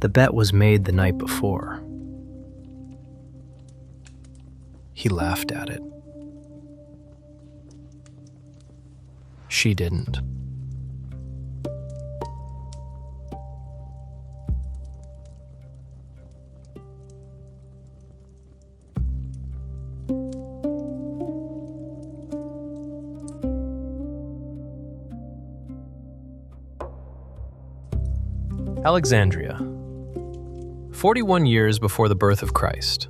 The bet was made the night before. He laughed at it. She didn't. Alexandria. 41 years before the birth of Christ.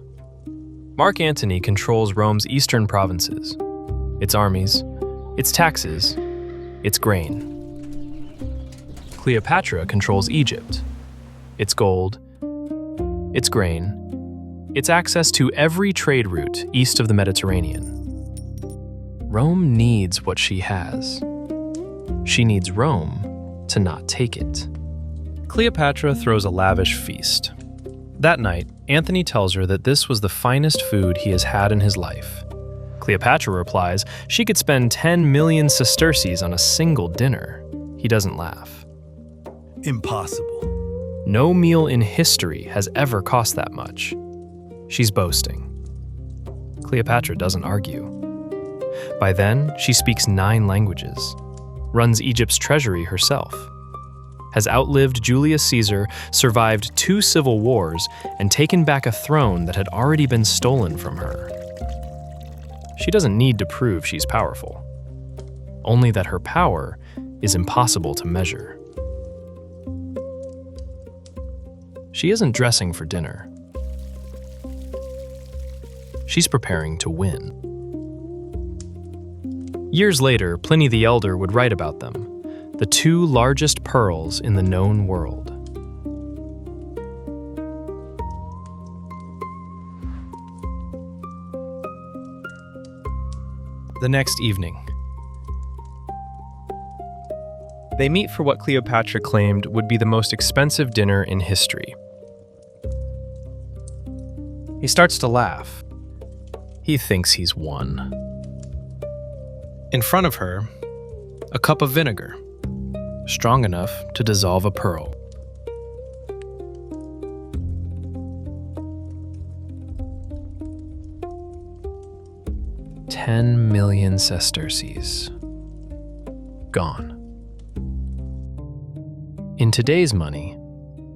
Mark Antony controls Rome's eastern provinces, its armies, its taxes, its grain. Cleopatra controls Egypt, its gold, its grain, its access to every trade route east of the Mediterranean. Rome needs what she has. She needs Rome to not take it. Cleopatra throws a lavish feast. That night, Antony tells her that this was the finest food he has had in his life. Cleopatra replies she could spend 10 million sesterces on a single dinner. He doesn't laugh. Impossible. No meal in history has ever cost that much. She's boasting. Cleopatra doesn't argue. By then, she speaks 9 languages, runs Egypt's treasury herself, has outlived Julius Caesar, survived 2 civil wars, and taken back a throne that had already been stolen from her. She doesn't need to prove she's powerful, only that her power is impossible to measure. She isn't dressing for dinner. She's preparing to win. Years later, Pliny the Elder would write about them, the 2 largest pearls in the known world. The next evening. They meet for what Cleopatra claimed would be the most expensive dinner in history. He starts to laugh. He thinks he's won. In front of her, a cup of vinegar, strong enough to dissolve a pearl. $10 million sesterces. Gone. In today's money,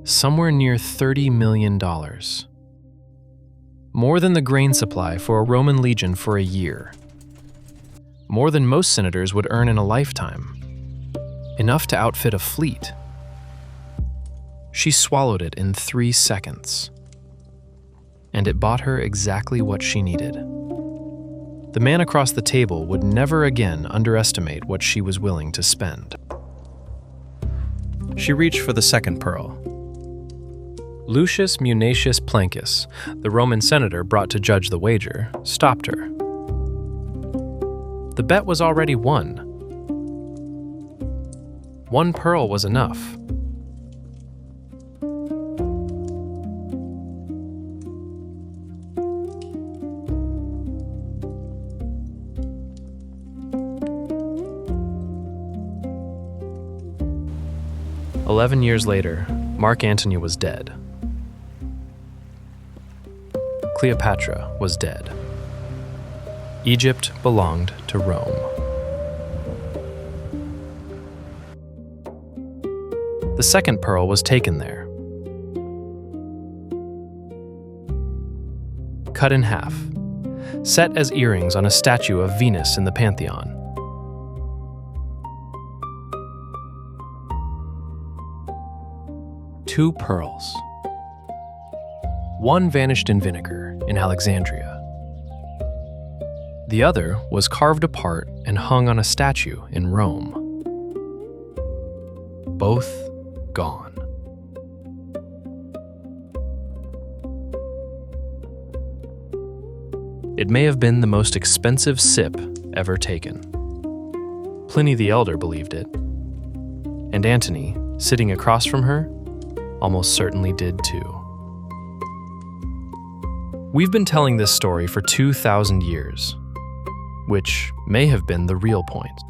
somewhere near $30 million. More than the grain supply for a Roman legion for a year. More than most senators would earn in a lifetime. Enough to outfit a fleet. She swallowed it in 3 seconds. And it bought her exactly what she needed. The man across the table would never again underestimate what she was willing to spend. She reached for the second pearl. Lucius Munatius Plancus, the Roman senator brought to judge the wager, stopped her. The bet was already won. 1 pearl was enough. "11 years later, Mark Antony was dead. Cleopatra was dead. Egypt belonged to Rome. The second pearl was taken there. Cut in half, set as earrings on a statue of Venus in the Pantheon. Two pearls. One vanished in vinegar in Alexandria. The other was carved apart and hung on a statue in Rome. Both gone. It may have been the most expensive sip ever taken. Pliny the Elder believed it, and Antony, sitting across from her, almost certainly did too. We've been telling this story for 2,000 years, which may have been the real point.